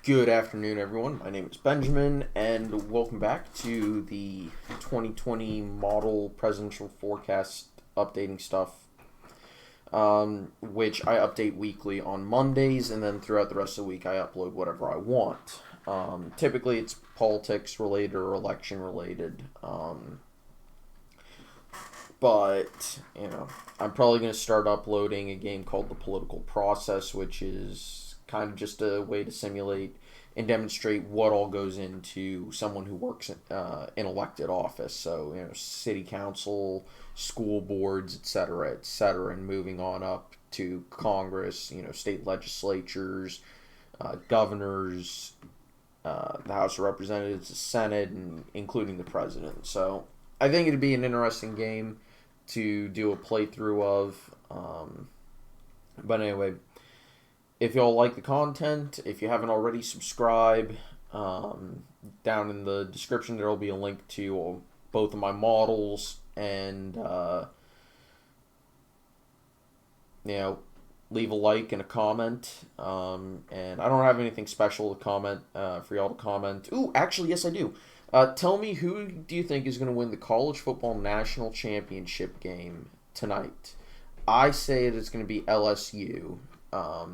Good afternoon, everyone. My name is Benjamin, and welcome back to the 2020 model presidential forecast updating stuff, which I update weekly on Mondays, and then throughout the rest of the week, I upload whatever I want. Typically, it's politics related or election related. But, I'm probably going to start uploading a game called The Political Process, which is kind of just a way to simulate and demonstrate what all goes into someone who works in elected office. So, city council, school boards, etc., and moving on up to Congress, state legislatures, governors, the House of Representatives, the Senate, and including the president. So, I think it'd be an interesting game to do a playthrough of. But anyway, if y'all like the content, if you haven't already, subscribe. Down in the description, there will be a link to both of my models, and leave a like and a comment. And I don't have anything special to comment for y'all to comment. Ooh, actually, yes, I do. Tell me, who do you think is going to win the college football national championship game tonight? I say that it's going to be LSU,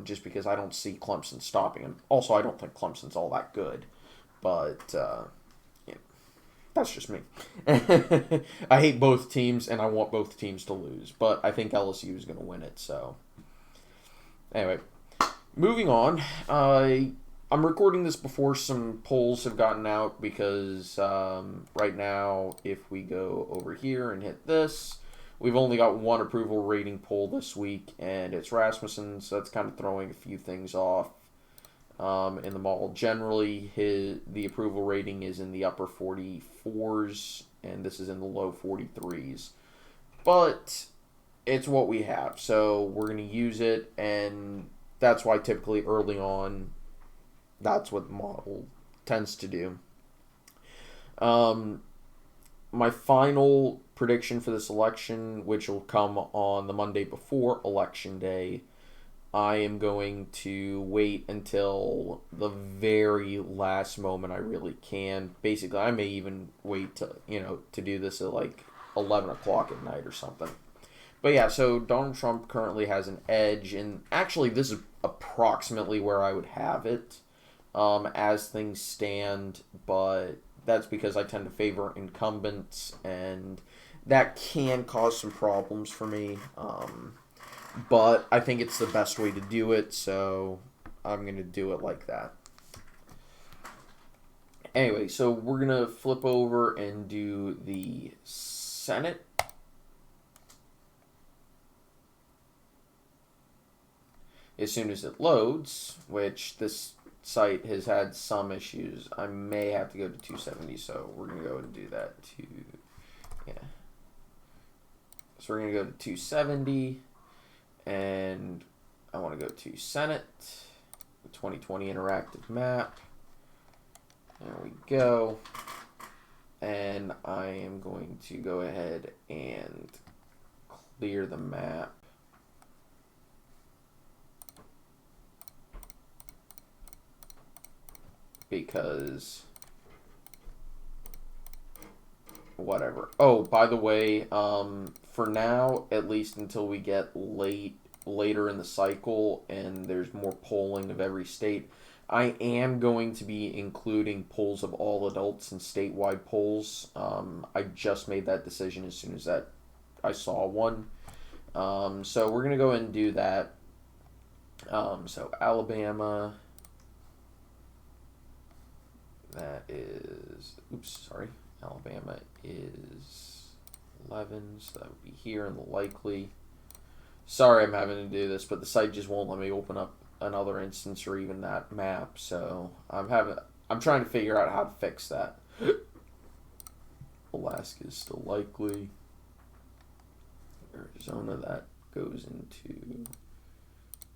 just because I don't see Clemson stopping him. Also, I don't think Clemson's all that good, but that's just me. I hate both teams, and I want both teams to lose, but I think LSU is going to win it. So, anyway, moving on. I'm recording this before some polls have gotten out because right now, if we go over here and hit this, we've only got one approval rating poll this week, and it's Rasmussen, so that's kind of throwing a few things off in the model. Generally, the approval rating is in the upper 44s, and this is in the low 43s. But it's what we have, so we're going to use it, and that's why typically early on, that's what the model tends to do. My final prediction for this election, which will come on the Monday before Election Day, I am going to wait until the very last moment I really can. Basically, I may even wait to do this at like 11 o'clock at night or something. But yeah, so Donald Trump currently has an edge, and actually this is approximately where I would have it. As things stand, but that's because I tend to favor incumbents, and that can cause some problems for me. But I think it's the best way to do it, so I'm going to do it like that. Anyway, so we're going to flip over and do the Senate. As soon as it loads, which this site has had some issues. I may have to go to 270, so we're going to go and do that. So we're going to go to 270, and I want to go to Senate, the 2020 interactive map. There we go. And I am going to go ahead and clear the map. Because whatever. Oh, by the way, for now, at least until we get later in the cycle and there's more polling of every state, I am going to be including polls of all adults and statewide polls. I just made that decision as soon as I saw one. So we're gonna go ahead and do that. So Alabama. That is, Alabama is 11, so that would be here in the likely. Sorry I'm having to do this, but the site just won't let me open up another instance or even that map, so I'm trying to figure out how to fix that. Alaska is still likely. Arizona, that goes into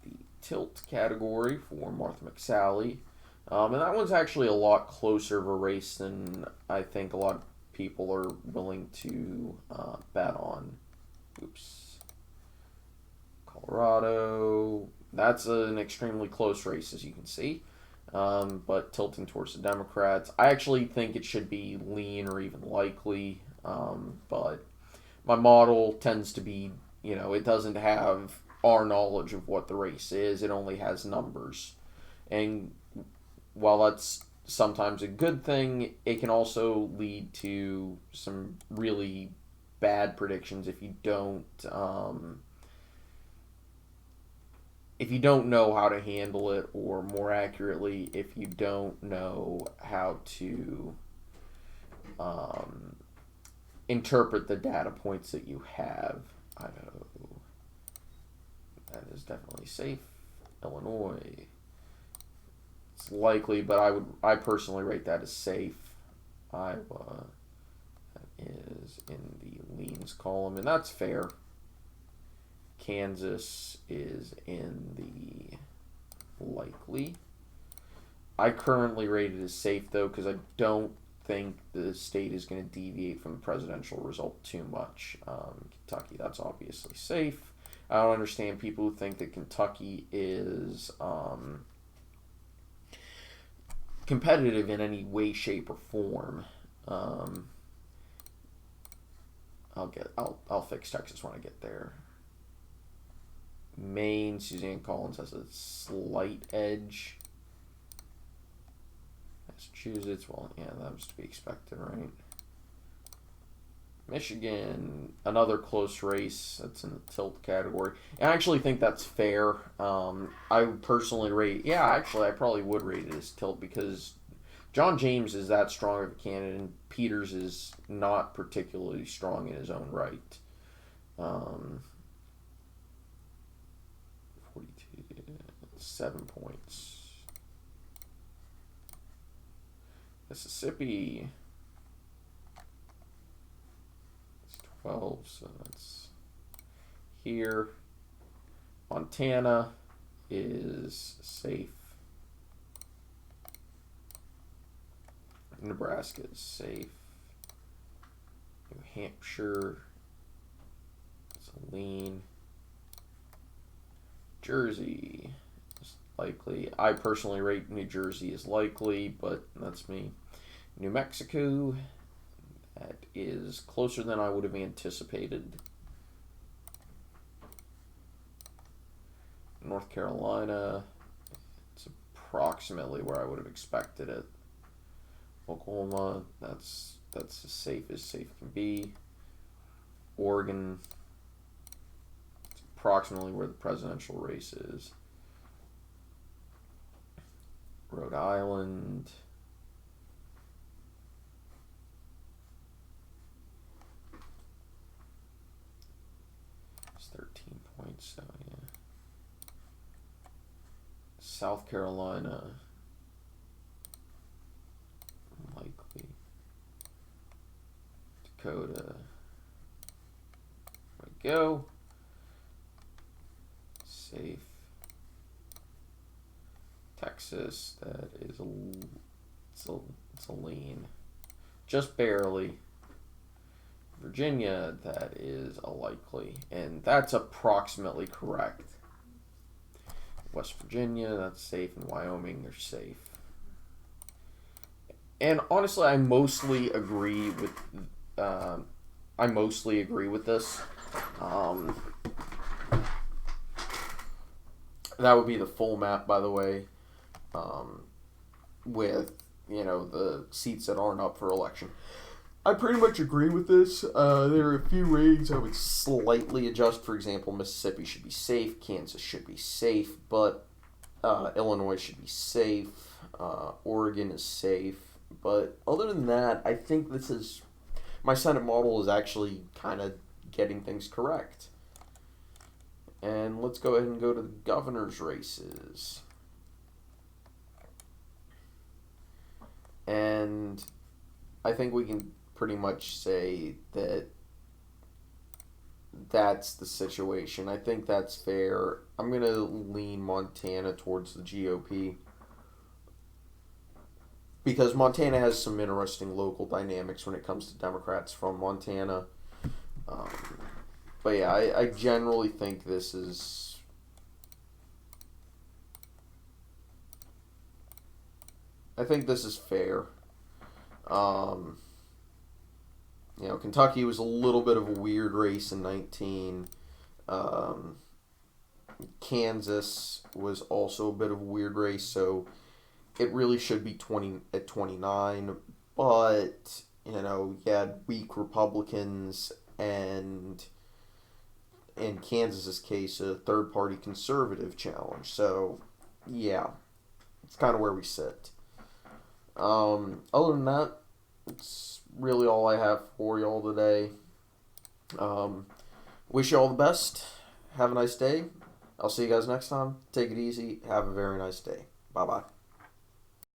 the tilt category for Martha McSally. And that one's actually a lot closer of a race than I think a lot of people are willing to bet on. Colorado, that's an extremely close race, as you can see. but tilting towards the Democrats. I actually think it should be lean or even likely, but my model tends to be, it doesn't have our knowledge of what the race is, it only has numbers. And while that's sometimes a good thing, it can also lead to some really bad predictions if you don't know how to handle it, or more accurately, if you don't know how to interpret the data points that you have. Idaho, that is definitely safe. Illinois, it's likely, but I personally rate that as safe. Iowa, that is in the leans column, and that's fair. Kansas is in the likely. I currently rate it as safe, though, because I don't think the state is going to deviate from the presidential result too much. Kentucky, that's obviously safe. I don't understand people who think that Kentucky is competitive in any way, shape, or form. I'll fix Texas when I get there. Maine, Suzanne Collins has a slight edge. Massachusetts, well, yeah, that was to be expected, right? Michigan, another close race. That's in the tilt category. And I actually think that's fair. I personally rate, I probably would rate it as tilt because John James is that strong of a candidate, and Peters is not particularly strong in his own right. 7 points. Mississippi, it's 12, so that's here. Montana is safe. Nebraska is safe. New Hampshire is a lean. Jersey is likely. I personally rate New Jersey as likely, but that's me. New Mexico, that is closer than I would have anticipated. North Carolina, it's approximately where I would have expected it. Oklahoma, that's as safe can be. Oregon, it's approximately where the presidential race is. Rhode Island, it's 13 points, so yeah. South Carolina, likely. Dakota, there we go. Safe. Texas, that is it's a lean, just barely. Virginia, that is a likely, and that's approximately correct. West Virginia, that's safe, and Wyoming, they're safe. And honestly, I mostly agree with this. That would be the full map, by the way, with the seats that aren't up for election. I pretty much agree with this. There are a few ratings I would slightly adjust. For example, Mississippi should be safe, Kansas should be safe, but Illinois should be safe, Oregon is safe. But other than that, I think my Senate model is actually kind of getting things correct. And let's go ahead and go to the governor's races. And I think we can pretty much say that that's the situation. I think that's fair. I'm going to lean Montana towards the GOP because Montana has some interesting local dynamics when it comes to Democrats from Montana. But yeah, I generally think this is I think this is fair. Um, Kentucky was a little bit of a weird race in 19. Um, Kansas was also a bit of a weird race, so it really should be 20 at 29. But you had weak Republicans and in Kansas's case a third party conservative challenge. So yeah, it's kind of where we sit. Other than that, it's really all I have for y'all today. Um, Wish you all the best. Have a nice day. I'll see you guys next time. Take it easy. Have a very nice day. Bye bye.